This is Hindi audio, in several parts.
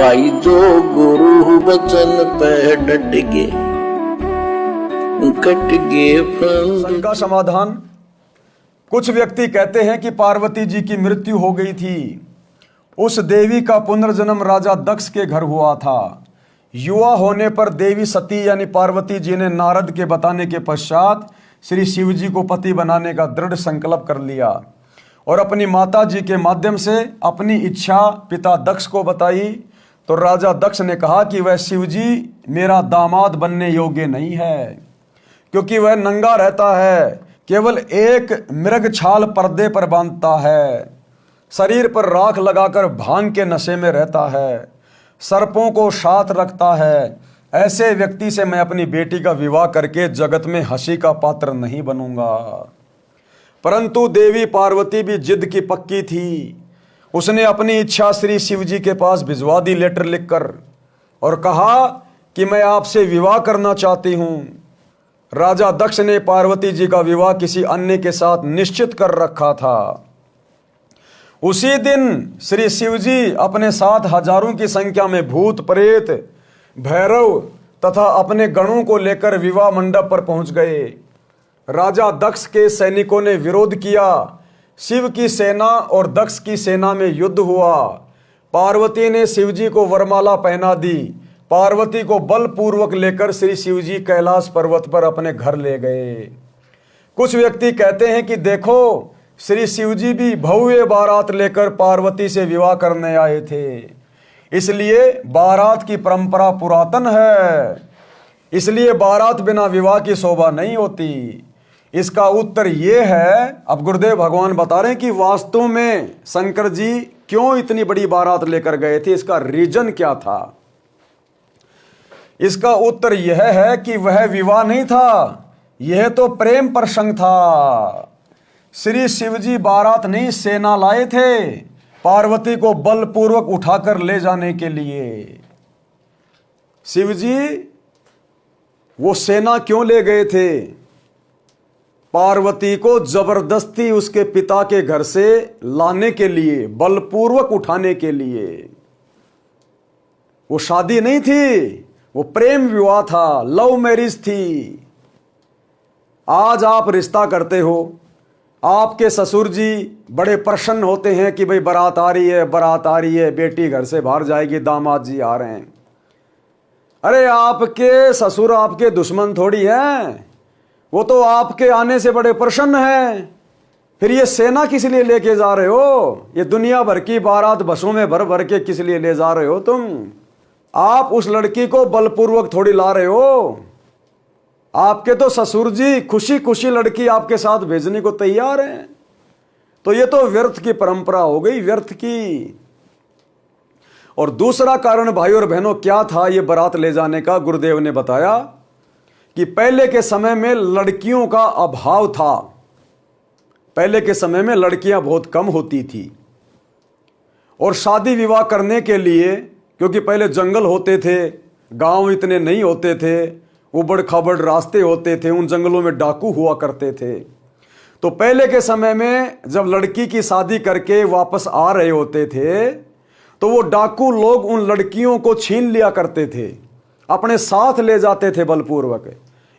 भाई जो गुरु वचन पे डट गए कट गए फंद। शंका समाधान। कुछ व्यक्ति कहते हैं कि पार्वती जी की मृत्यु हो गई थी। उस देवी का पुनर्जन्म राजा दक्ष के घर हुआ था। युवा होने पर देवी सती यानी पार्वती जी ने नारद के बताने के पश्चात श्री शिव जी को पति बनाने का दृढ़ संकल्प कर लिया और अपनी माता जी के माध्यम से अपनी इच्छा पिता दक्ष को बताई। तो राजा दक्ष ने कहा कि वह शिव जी मेरा दामाद बनने योग्य नहीं है, क्योंकि वह नंगा रहता है, केवल एक मृग छाल पर्दे पर बांधता है, शरीर पर राख लगाकर भांग के नशे में रहता है, सर्पों को साथ रखता है। ऐसे व्यक्ति से मैं अपनी बेटी का विवाह करके जगत में हंसी का पात्र नहीं बनूंगा। परंतु देवी पार्वती भी जिद की पक्की थी। उसने अपनी इच्छा श्री शिव जी के पास भिजवा दी लेटर लिखकर और कहा कि मैं आपसे विवाह करना चाहती हूं। राजा दक्ष ने पार्वती जी का विवाह किसी अन्य के साथ निश्चित कर रखा था। उसी दिन श्री शिव जी अपने साथ हजारों की संख्या में भूत प्रेत भैरव तथा अपने गणों को लेकर विवाह मंडप पर पहुंच गए। राजा दक्ष के सैनिकों ने विरोध किया। शिव की सेना और दक्ष की सेना में युद्ध हुआ। पार्वती ने शिव जी को वरमाला पहना दी। पार्वती को बलपूर्वक लेकर श्री शिव जी कैलाश पर्वत पर अपने घर ले गए। कुछ व्यक्ति कहते हैं कि देखो श्री शिव जी भी भव्य बारात लेकर पार्वती से विवाह करने आए थे, इसलिए बारात की परंपरा पुरातन है, इसलिए बारात बिना विवाह की शोभा नहीं होती। इसका उत्तर ये है, अब गुरुदेव भगवान बता रहे हैं कि वास्तव में शंकर जी क्यों इतनी बड़ी बारात लेकर गए थे, इसका रीजन क्या था। इसका उत्तर यह है कि वह विवाह नहीं था, यह तो प्रेम प्रसंग था। श्री शिवजी बारात नहीं सेना लाए थे पार्वती को बलपूर्वक उठाकर ले जाने के लिए। शिवजी वो सेना क्यों ले गए थे? पार्वती को जबरदस्ती उसके पिता के घर से लाने के लिए, बलपूर्वक उठाने के लिए। वो शादी नहीं थी, वो प्रेम विवाह था, लव मैरिज थी। आज आप रिश्ता करते हो, आपके ससुर जी बड़े प्रसन्न होते हैं कि भाई बारात आ रही है, बारात आ रही है, बेटी घर से बाहर जाएगी, दामाद जी आ रहे हैं। अरे आपके ससुर आपके दुश्मन थोड़ी हैं, वो तो आपके आने से बड़े प्रसन्न हैं। फिर ये सेना किस लिए लेके जा रहे हो? ये दुनिया भर की बारात बसों में भर भर के किस लिए ले जा रहे हो तुम? आप उस लड़की को बलपूर्वक थोड़ी ला रहे हो। आपके तो ससुर जी खुशी खुशी लड़की आपके साथ भेजने को तैयार हैं। तो ये तो व्यर्थ की परंपरा हो गई, व्यर्थ की। और दूसरा कारण भाई और बहनों क्या था ये बारात ले जाने का? गुरुदेव ने बताया कि पहले के समय में लड़कियों का अभाव था। पहले के समय में लड़कियां बहुत कम होती थी और शादी विवाह करने के लिए, क्योंकि पहले जंगल होते थे, गांव इतने नहीं होते थे, उबड़ खाबड़ रास्ते होते थे, उन जंगलों में डाकू हुआ करते थे। तो पहले के समय में जब लड़की की शादी करके वापस आ रहे होते थे तो वो डाकू लोग उन लड़कियों को छीन लिया करते थे, अपने साथ ले जाते थे बलपूर्वक,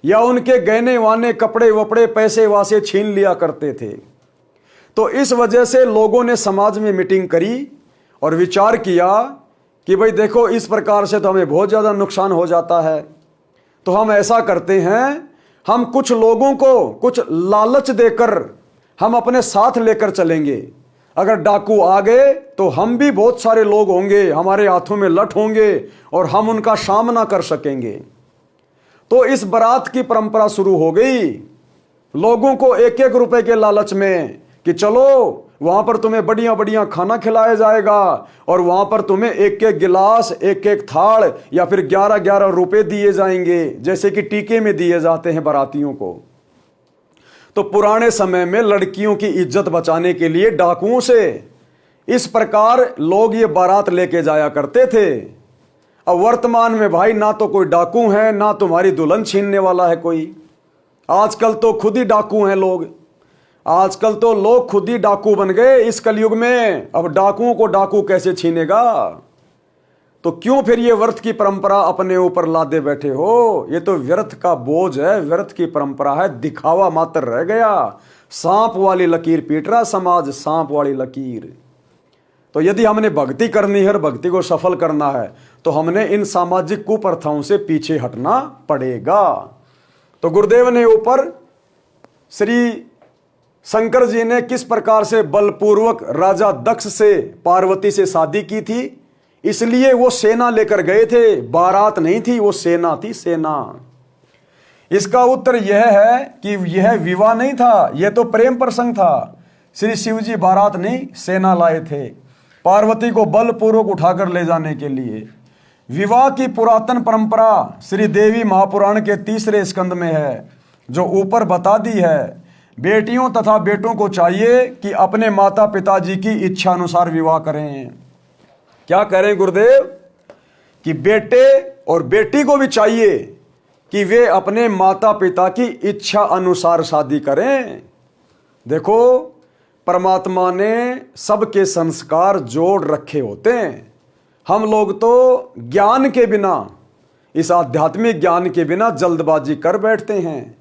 या उनके गहने वाने कपड़े वपड़े पैसे वासे छीन लिया करते थे। तो इस वजह से लोगों ने समाज में मीटिंग करी और विचार किया कि भाई देखो इस प्रकार से तो हमें बहुत ज़्यादा नुकसान हो जाता है, तो हम ऐसा करते हैं, हम कुछ लोगों को कुछ लालच देकर हम अपने साथ लेकर चलेंगे। अगर डाकू आ गए तो हम भी बहुत सारे लोग होंगे, हमारे हाथों में लठ होंगे और हम उनका सामना कर सकेंगे। तो इस बारात की परंपरा शुरू हो गई। लोगों को एक एक रुपए के लालच में कि चलो वहां पर तुम्हें बढ़िया बढ़िया खाना खिलाया जाएगा और वहां पर तुम्हें एक एक गिलास, एक एक थाल या फिर 11-11 रुपए दिए जाएंगे, जैसे कि टीके में दिए जाते हैं बारातियों को। तो पुराने समय में लड़कियों की इज्जत बचाने के लिए डाकुओं से इस प्रकार लोग ये बारात लेके जाया करते थे। अब वर्तमान में भाई ना तो कोई डाकू है, ना तुम्हारी दुल्हन छीनने वाला है कोई। आजकल तो खुद ही डाकू हैं लोग। आजकल तो लोग खुद ही डाकू बन गए इस कलयुग में। अब डाकुओं को डाकू कैसे छीनेगा? तो क्यों फिर ये व्यर्थ की परंपरा अपने ऊपर लादे बैठे हो? ये तो व्यर्थ का बोझ है, व्यर्थ की परंपरा है, दिखावा मात्र रह गया। सांप वाली लकीर पीट रहा समाज, सांप वाली लकीर। तो यदि हमने भक्ति करनी है और भक्ति को सफल करना है तो हमने इन सामाजिक कुप्रथाओं से पीछे हटना पड़ेगा। तो गुरुदेव ने ऊपर श्री शंकर जी ने किस प्रकार से बलपूर्वक राजा दक्ष से पार्वती से शादी की थी, इसलिए वो सेना लेकर गए थे, बारात नहीं थी, वो सेना थी, सेना। इसका उत्तर यह है कि यह विवाह नहीं था, यह तो प्रेम प्रसंग था। श्री शिव जी बारात नहीं, सेना लाए थे पार्वती को बलपूर्वक उठाकर ले जाने के लिए। विवाह की पुरातन परंपरा श्री देवी महापुराण के 3 स्कंद में है, जो ऊपर बता दी है। बेटियों तथा बेटों को चाहिए कि अपने माता पिताजी की इच्छा अनुसार विवाह करें। क्या कह रहे हैं गुरुदेव कि बेटे और बेटी को भी चाहिए कि वे अपने माता पिता की इच्छा अनुसार शादी करें। देखो, परमात्मा ने सबके संस्कार जोड़ रखे होते हैं। हम लोग तो ज्ञान के बिना, इस आध्यात्मिक ज्ञान के बिना जल्दबाजी कर बैठते हैं।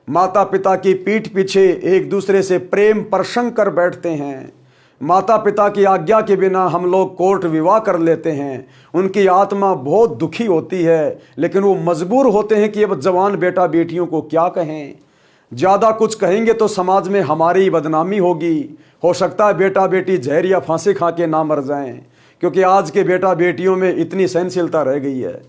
माता पिता की पीठ पीछे एक दूसरे से प्रेम प्रसंग कर बैठते हैं। माता पिता की आज्ञा के बिना हम लोग कोर्ट विवाह कर लेते हैं। उनकी आत्मा बहुत दुखी होती है, लेकिन वो मजबूर होते हैं कि अब जवान बेटा बेटियों को क्या कहें। ज़्यादा कुछ कहेंगे तो समाज में हमारी बदनामी होगी। हो सकता है बेटा बेटी जहर या फांसी खा के ना मर जाएं, क्योंकि आज के बेटा बेटियों में इतनी सहनशीलता रह गई है।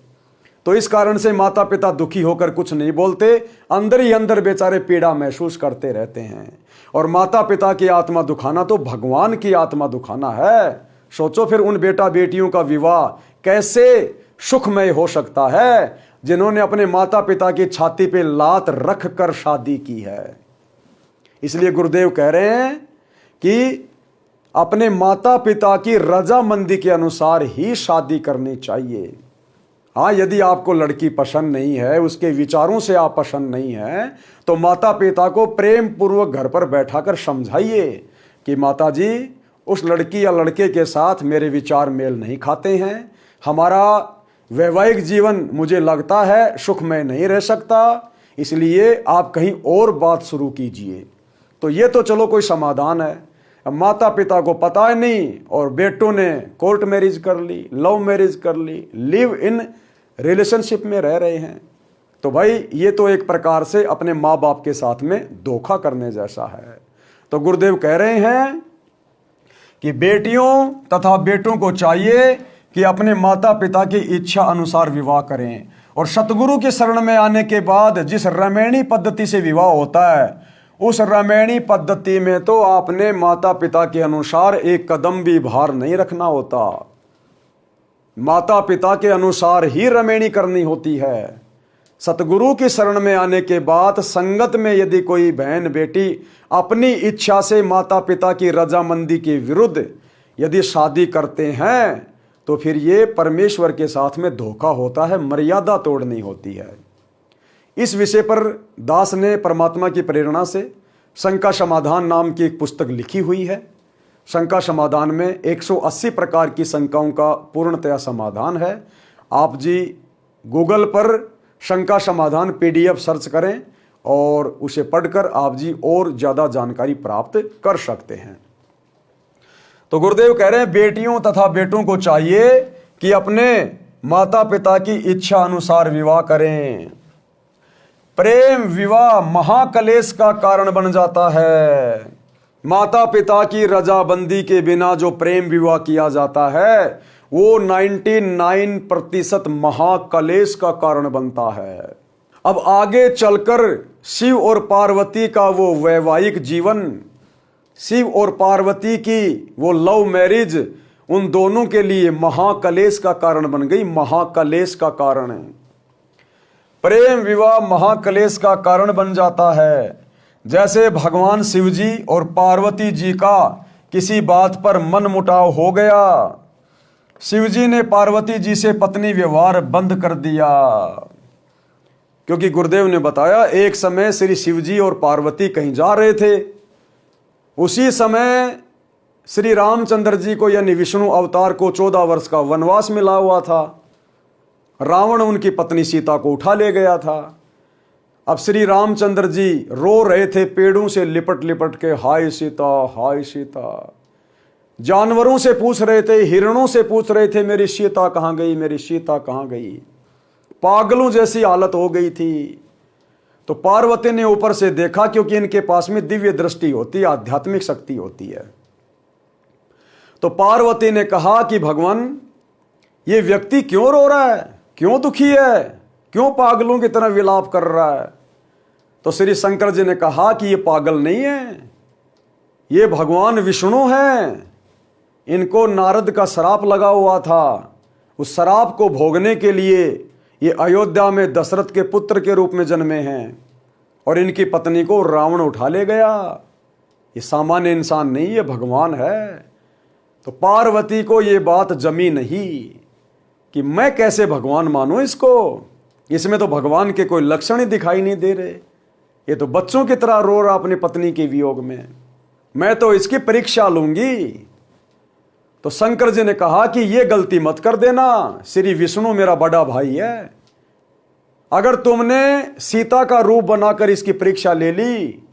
तो इस कारण से माता पिता दुखी होकर कुछ नहीं बोलते, अंदर ही अंदर बेचारे पीड़ा महसूस करते रहते हैं। और माता पिता की आत्मा दुखाना तो भगवान की आत्मा दुखाना है। सोचो फिर उन बेटा बेटियों का विवाह कैसे सुखमय हो सकता है, जिन्होंने अपने माता पिता की छाती पे लात रख कर शादी की है। इसलिए गुरुदेव कह रहे हैं कि अपने माता पिता की रजामंदी के अनुसार ही शादी करनी चाहिए। हाँ, यदि आपको लड़की पसंद नहीं है, उसके विचारों से आप पसंद नहीं है, तो माता पिता को प्रेम पूर्वक घर पर बैठाकर समझाइए कि माता जी, उस लड़की या लड़के के साथ मेरे विचार मेल नहीं खाते हैं। हमारा वैवाहिक जीवन मुझे लगता है सुखमय नहीं रह सकता, इसलिए आप कहीं और बात शुरू कीजिए। तो ये तो चलो कोई समाधान है। अब माता पिता को पता ही नहीं और बेटों ने कोर्ट मैरिज कर ली, लव मैरिज कर ली, लिव इन रिलेशनशिप में रह रहे हैं। तो भाई ये तो एक प्रकार से अपने माँ बाप के साथ में धोखा करने जैसा है। तो गुरुदेव कह रहे हैं कि बेटियों तथा बेटों को चाहिए कि अपने माता पिता की इच्छा अनुसार विवाह करें। और सतगुरु की शरण में आने के बाद जिस रामायणी पद्धति से विवाह होता है, उस रामायणी पद्धति में तो आपने माता पिता के अनुसार एक कदम भी बाहर नहीं रखना होता। माता पिता के अनुसार ही रामायणी करनी होती है। सतगुरु की शरण में आने के बाद संगत में यदि कोई बहन बेटी अपनी इच्छा से माता पिता की रजामंदी के विरुद्ध यदि शादी करते हैं, तो फिर ये परमेश्वर के साथ में धोखा होता है, मर्यादा तोड़नी होती है। इस विषय पर दास ने परमात्मा की प्रेरणा से शंका समाधान नाम की एक पुस्तक लिखी हुई है। शंका समाधान में 180 प्रकार की शंकाओं का पूर्णतया समाधान है। आप जी गूगल पर शंका समाधान PDF सर्च करें और उसे पढ़कर आप जी और ज़्यादा जानकारी प्राप्त कर सकते हैं। तो गुरुदेव कह रहे हैं बेटियों तथा बेटों को चाहिए कि अपने माता पिता की इच्छा अनुसार विवाह करें। प्रेम विवाह महाकलेश का कारण बन जाता है। माता पिता की रजाबंदी के बिना जो प्रेम विवाह किया जाता है वो 99% महाकलेश का कारण बनता है। अब आगे चलकर शिव और पार्वती का वो वैवाहिक जीवन, शिव और पार्वती की वो लव मैरिज, उन दोनों के लिए महाकलेश का कारण बन गई, महाकलेश का कारण है। प्रेम विवाह महाकलेश का कारण बन जाता है। जैसे भगवान शिव जी और पार्वती जी का किसी बात पर मन मुटाव हो गया, शिव जी ने पार्वती जी से पत्नी व्यवहार बंद कर दिया, क्योंकि गुरुदेव ने बताया एक समय श्री शिव जी और पार्वती कहीं जा रहे थे। उसी समय श्री रामचंद्र जी को यानी विष्णु अवतार को 14 वर्ष का वनवास मिला हुआ था। रावण उनकी पत्नी सीता को उठा ले गया था। अब श्री रामचंद्र जी रो रहे थे पेड़ों से लिपट लिपट के, हाय सीता, हाय सीता। जानवरों से पूछ रहे थे, हिरणों से पूछ रहे थे, मेरी सीता कहाँ गई, मेरी सीता कहाँ गई। पागलों जैसी हालत हो गई थी। तो पार्वती ने ऊपर से देखा, क्योंकि इनके पास में दिव्य दृष्टि होती है, आध्यात्मिक शक्ति होती है। तो पार्वती ने कहा कि भगवान, ये व्यक्ति क्यों रो रहा है, क्यों दुखी है, क्यों पागलों की तरह विलाप कर रहा है। तो श्री शंकर जी ने कहा कि ये पागल नहीं है, ये भगवान विष्णु हैं। इनको नारद का श्राप लगा हुआ था। उस श्राप को भोगने के लिए ये अयोध्या में दशरथ के पुत्र के रूप में जन्मे हैं और इनकी पत्नी को रावण उठा ले गया। ये सामान्य इंसान नहीं, ये भगवान है। तो पार्वती को ये बात जमी नहीं कि मैं कैसे भगवान मानूं इसको, इसमें तो भगवान के कोई लक्षण ही दिखाई नहीं दे रहे। ये तो बच्चों की तरह रो रहा अपनी पत्नी के वियोग में, मैं तो इसकी परीक्षा लूंगी। तो शंकर जी ने कहा कि ये गलती मत कर देना, श्री विष्णु मेरा बड़ा भाई है। अगर तुमने सीता का रूप बनाकर इसकी परीक्षा ले ली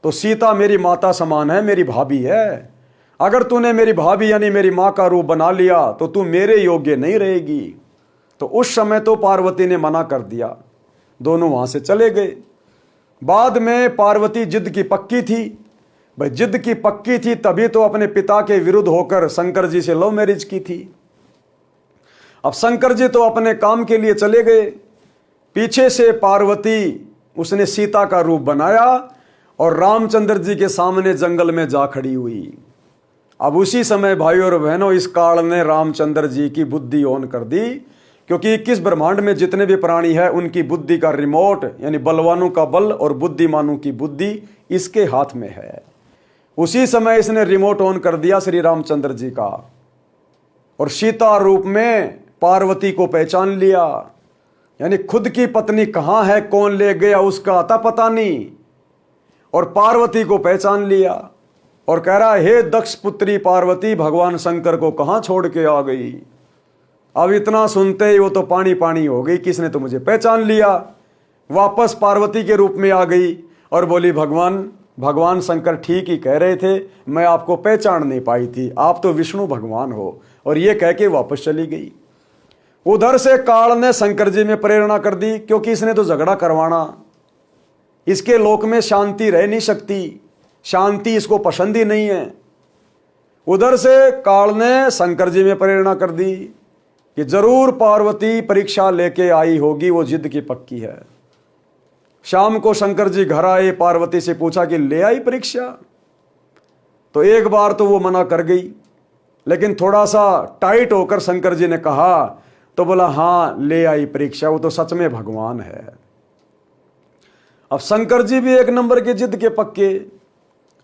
तो सीता मेरी माता समान है, मेरी भाभी है। अगर तूने मेरी भाभी यानी मेरी माँ का रूप बना लिया तो तू मेरे योग्य नहीं रहेगी। तो उस समय तो पार्वती ने मना कर दिया, दोनों वहां से चले गए। बाद में पार्वती जिद की पक्की थी। भाई जिद की पक्की थी तभी तो अपने पिता के विरुद्ध होकर शंकर जी से लव मैरिज की थी। अब शंकर जी तो अपने काम के लिए चले गए। पीछे से पार्वती उसने सीता का रूप बनाया और रामचंद्र जी के सामने जंगल में जा खड़ी हुई। अब उसी समय भाइयों और बहनों इस काल ने रामचंद्र जी की बुद्धि ऑन कर दी, क्योंकि 21 ब्रह्मांड में जितने भी प्राणी हैं उनकी बुद्धि का रिमोट यानी बलवानों का बल और बुद्धिमानों की बुद्धि इसके हाथ में है। उसी समय इसने रिमोट ऑन कर दिया श्री रामचंद्र जी का और सीता रूप में पार्वती को पहचान लिया। यानी खुद की पत्नी कहाँ है, कौन ले गया उसका अता पता नहीं, और पार्वती को पहचान लिया और कह रहा, हे दक्ष पुत्री पार्वती, भगवान शंकर को कहाँ छोड़ के आ गई। अब इतना सुनते ही वो तो पानी पानी हो गई, किसने तो मुझे पहचान लिया। वापस पार्वती के रूप में आ गई और बोली, भगवान शंकर ठीक ही कह रहे थे, मैं आपको पहचान नहीं पाई थी, आप तो विष्णु भगवान हो। और ये कह के वापस चली गई। उधर से काल ने शंकर जी में प्रेरणा कर दी, क्योंकि इसने तो झगड़ा करवाना, इसके लोक में शांति रह नहीं सकती, शांति इसको पसंद ही नहीं है। उधर से काल ने शंकर जी में प्रेरणा कर दी कि जरूर पार्वती परीक्षा लेके आई होगी, वो जिद की पक्की है। शाम को शंकर जी घर आए, पार्वती से पूछा कि ले आई परीक्षा। तो एक बार तो वो मना कर गई, लेकिन थोड़ा सा टाइट होकर शंकर जी ने कहा तो बोला, हां ले आई परीक्षा, वो तो सच में भगवान है। अब शंकर जी भी एक नंबर के जिद के पक्के।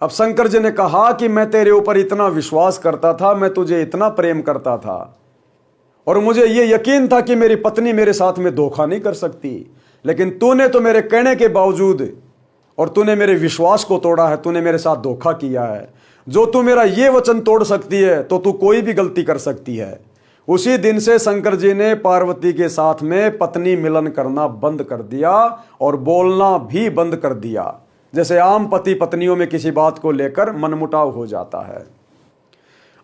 अब शंकर जी ने कहा कि मैं तेरे ऊपर इतना विश्वास करता था, मैं तुझे इतना प्रेम करता था और मुझे ये यकीन था कि मेरी पत्नी मेरे साथ में धोखा नहीं कर सकती, लेकिन तूने तो मेरे कहने के बावजूद और तूने मेरे विश्वास को तोड़ा है, तूने मेरे साथ धोखा किया है। जो तू मेरा ये वचन तोड़ सकती है तो तू कोई भी गलती कर सकती है। उसी दिन से शंकर जी ने पार्वती के साथ में पत्नी मिलन करना बंद कर दिया और बोलना भी बंद कर दिया। जैसे आम पति पत्नियों में किसी बात को लेकर मनमुटाव हो जाता है।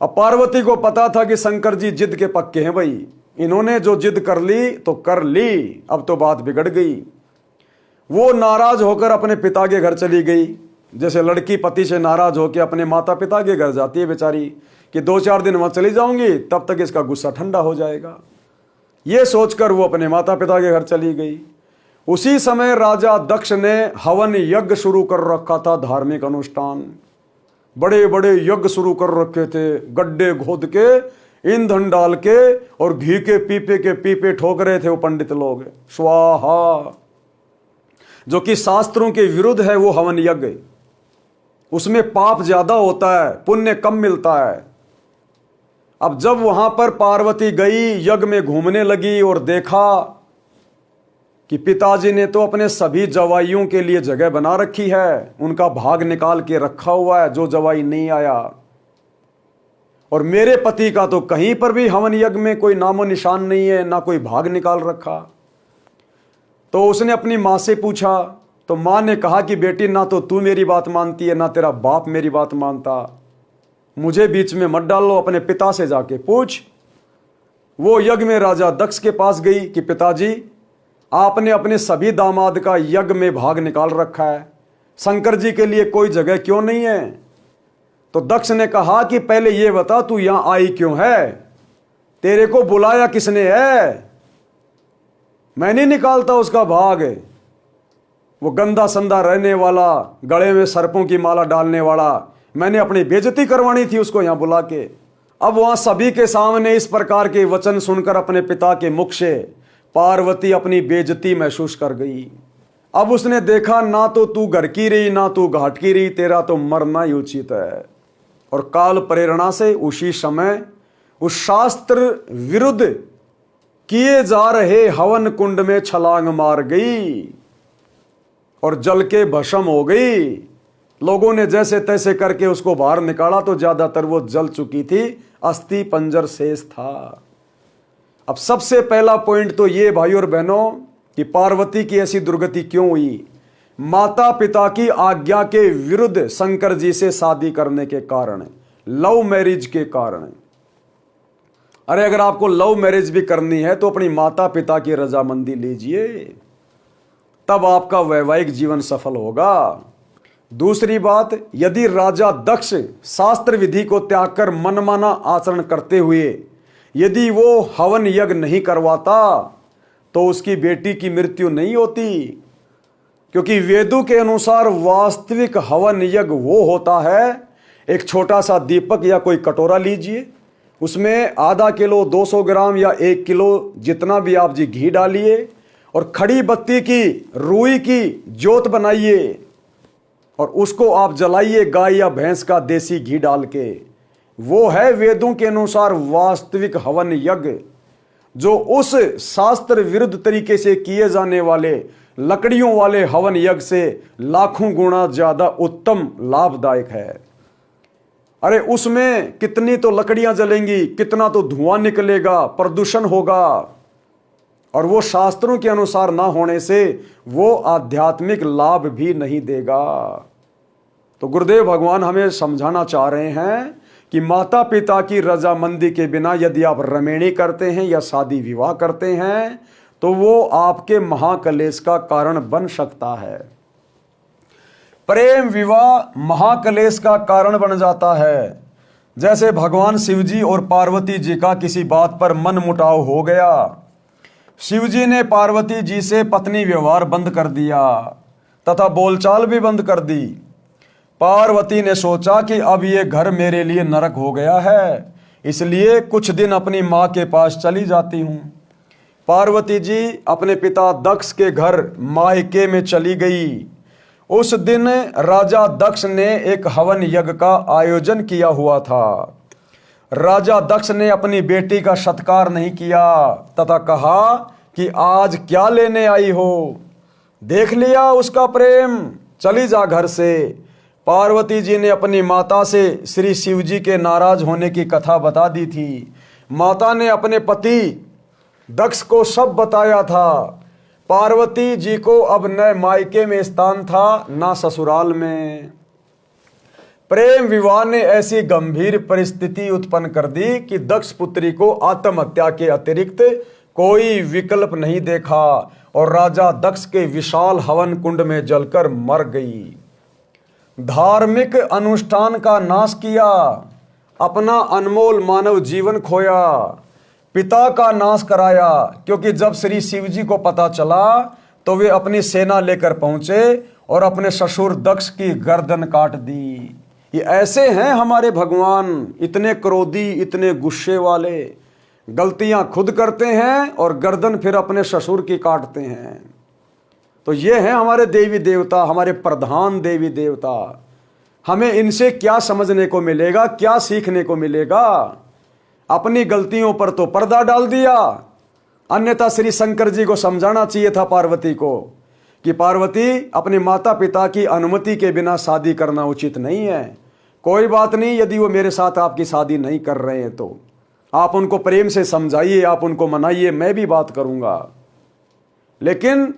अब पार्वती को पता था कि शंकर जी जिद के पक्के हैं, भाई इन्होंने जो जिद कर ली तो कर ली, अब तो बात बिगड़ गई। वो नाराज होकर अपने पिता के घर चली गई, जैसे लड़की पति से नाराज होकर अपने माता पिता के घर जाती है बेचारी कि 2-4 दिन वहां चली जाऊंगी, तब तक इसका गुस्सा ठंडा हो जाएगा। ये सोचकर वो अपने माता पिता के घर चली गई। उसी समय राजा दक्ष ने हवन यज्ञ शुरू कर रखा था, धार्मिक अनुष्ठान, बड़े बड़े यज्ञ शुरू कर रखे थे। गड्ढे खोद के, ईंधन डाल के और घी के पीपे ठोक रहे थे वो पंडित लोग, स्वाहा। जो कि शास्त्रों के विरुद्ध है वो हवन यज्ञ, उसमें पाप ज्यादा होता है, पुण्य कम मिलता है। अब जब वहां पर पार्वती गई, यज्ञ में घूमने लगी और देखा कि पिताजी ने तो अपने सभी जवाइयों के लिए जगह बना रखी है, उनका भाग निकाल के रखा हुआ है, जो जवाई नहीं आया और मेरे पति का तो कहीं पर भी हवन यज्ञ में कोई नामो निशान नहीं है, ना कोई भाग निकाल रखा। तो उसने अपनी माँ से पूछा, तो माँ ने कहा कि बेटी ना तो तू मेरी बात मानती है, ना तेरा बाप मेरी बात मानता, मुझे बीच में मत डालो, अपने पिता से जाके पूछ। वो यज्ञ में राजा दक्ष के पास गई कि पिताजी, आपने अपने सभी दामाद का यज्ञ में भाग निकाल रखा है, शंकर जी के लिए कोई जगह क्यों नहीं है? तो दक्ष ने कहा कि पहले ये बता तू यहां आई क्यों है, तेरे को बुलाया किसने है? मैं नहीं निकालता उसका भाग। वो गंदा संदा रहने वाला, गले में सर्पों की माला डालने वाला, मैंने अपनी बेइज्जती करवानी थी उसको यहां बुला के। अब वहां सभी के सामने इस प्रकार के वचन सुनकर अपने पिता के मुख से पार्वती अपनी बेइज्जती महसूस कर गई। अब उसने देखा ना तो तू घर की रही ना तू घाट की रही, तेरा तो मरना ही उचित है। और काल प्रेरणा से उसी समय उस शास्त्र विरुद्ध किए जा रहे हवन कुंड में छलांग मार गई और जल के भस्म हो गई। लोगों ने जैसे तैसे करके उसको बाहर निकाला तो ज्यादातर वो जल चुकी थी, अस्थि पंजर शेष था। अब सबसे पहला पॉइंट तो ये भाई और बहनों कि पार्वती की ऐसी दुर्गति क्यों हुई? माता पिता की आज्ञा के विरुद्ध शंकर जी से शादी करने के कारण, लव मैरिज के कारण। अरे अगर आपको लव मैरिज भी करनी है तो अपनी माता पिता की रजामंदी लीजिए, तब आपका वैवाहिक जीवन सफल होगा। दूसरी बात, यदि राजा दक्ष शास्त्र विधि को त्याग कर मनमाना आचरण करते हुए यदि वो हवन यज्ञ नहीं करवाता तो उसकी बेटी की मृत्यु नहीं होती, क्योंकि वेदों के अनुसार वास्तविक हवन यज्ञ वो होता है, एक छोटा सा दीपक या कोई कटोरा लीजिए, उसमें आधा किलो 200 ग्राम या 1 किलो जितना भी आप जी घी डालिए और खड़ी बत्ती की रुई की जोत बनाइए और उसको आप जलाइए गाय या भैंस का देसी घी डाल के। वो है वेदों के अनुसार वास्तविक हवन यज्ञ, जो उस शास्त्र विरुद्ध तरीके से किए जाने वाले लकड़ियों वाले हवन यज्ञ से लाखों गुना ज्यादा उत्तम लाभदायक है। अरे उसमें कितनी तो लकड़ियां जलेंगी, कितना तो धुआं निकलेगा, प्रदूषण होगा, और वो शास्त्रों के अनुसार ना होने से वो आध्यात्मिक लाभ भी नहीं देगा। तो गुरुदेव भगवान हमें समझाना चाह रहे हैं कि माता पिता की रजामंदी के बिना यदि आप रमेणी करते हैं या शादी विवाह करते हैं तो वो आपके महाकलेश का कारण बन सकता है। प्रेम विवाह महाकलेश का कारण बन जाता है। जैसे भगवान शिवजी और पार्वती जी का किसी बात पर मन मुटाव हो गया, शिवजी ने पार्वती जी से पत्नी व्यवहार बंद कर दिया तथा बोलचाल भी बंद कर दी। पार्वती ने सोचा कि अब ये घर मेरे लिए नरक हो गया है, इसलिए कुछ दिन अपनी माँ के पास चली जाती हूँ। पार्वती जी अपने पिता दक्ष के घर मायके में चली गई। उस दिन राजा दक्ष ने एक हवन यज्ञ का आयोजन किया हुआ था। राजा दक्ष ने अपनी बेटी का सत्कार नहीं किया तथा कहा कि आज क्या लेने आई हो? देख लिया उसका प्रेम, चली जा घर से। पार्वती जी ने अपनी माता से श्री शिवजी के नाराज होने की कथा बता दी थी। माता ने अपने पति दक्ष को सब बताया था। पार्वती जी को अब न मायके में स्थान था न ससुराल में। प्रेम विवाह ने ऐसी गंभीर परिस्थिति उत्पन्न कर दी कि दक्ष पुत्री को आत्महत्या के अतिरिक्त कोई विकल्प नहीं देखा और राजा दक्ष के विशाल हवन कुंड में जलकर मर गई। धार्मिक अनुष्ठान का नाश किया, अपना अनमोल मानव जीवन खोया, पिता का नाश कराया, क्योंकि जब श्री शिवजी को पता चला तो वे अपनी सेना लेकर पहुंचे और अपने ससुर दक्ष की गर्दन काट दी। ये ऐसे हैं हमारे भगवान, इतने क्रोधी, इतने गुस्से वाले, गलतियां खुद करते हैं और गर्दन फिर अपने ससुर की काटते हैं। तो ये हैं हमारे देवी देवता, हमारे प्रधान देवी देवता। हमें इनसे क्या समझने को मिलेगा, क्या सीखने को मिलेगा? अपनी गलतियों पर तो पर्दा डाल दिया। अन्यथा श्री शंकर जी को समझाना चाहिए था पार्वती को कि पार्वती, अपने माता पिता की अनुमति के बिना शादी करना उचित नहीं है। कोई बात नहीं, यदि वो मेरे साथ आपकी शादी नहीं कर रहे हैं तो आप उनको प्रेम से समझाइए, आप उनको मनाइए, मैं भी बात करूंगा। लेकिन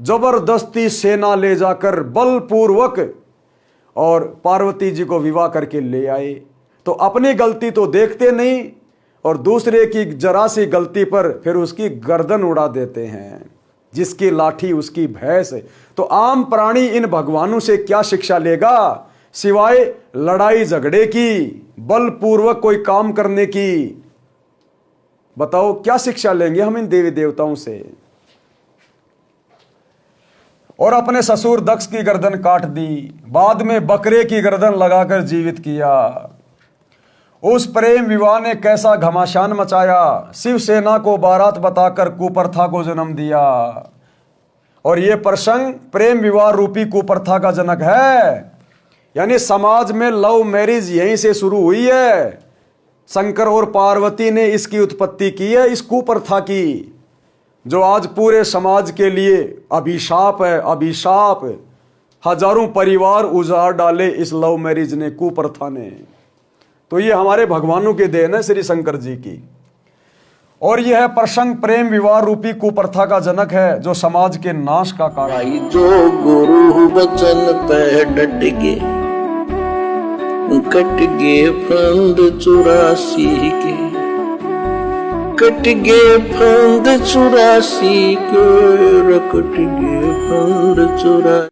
जबरदस्ती सेना ले जाकर बलपूर्वक और पार्वती जी को विवाह करके ले आए, तो अपनी गलती तो देखते नहीं और दूसरे की जरा सी गलती पर फिर उसकी गर्दन उड़ा देते हैं। जिसकी लाठी उसकी भैंस। तो आम प्राणी इन भगवानों से क्या शिक्षा लेगा सिवाय लड़ाई झगड़े की, बलपूर्वक कोई काम करने की। बताओ क्या शिक्षा लेंगे हम इन देवी देवताओं से। और अपने ससुर दक्ष की गर्दन काट दी, बाद में बकरे की गर्दन लगाकर जीवित किया। उस प्रेम विवाह ने कैसा घमासान मचाया, शिवसेना को बारात बताकर कुप्रथा को जन्म दिया। और यह प्रसंग प्रेम विवाह रूपी कुप्रथा का जनक है। यानी समाज में लव मैरिज यहीं से शुरू हुई है। शंकर और पार्वती ने इसकी उत्पत्ति की है, इस कुप्रथा की, जो आज पूरे समाज के लिए अभिशाप है। अभिशाप, हजारों परिवार उजाड़ डाले इस लव मैरिज ने, कुप्रथा ने। तो ये हमारे भगवानों की देन है, श्री शंकर जी की। और यह प्रसंग प्रेम विवाह रूपी कुप्रथा का जनक है, जो समाज के नाश का कारण। भाई जो गुरु बचन पे डट गे, कट गे फंद 84 के, कट गे फंद 84 के, कट गे फंद 84।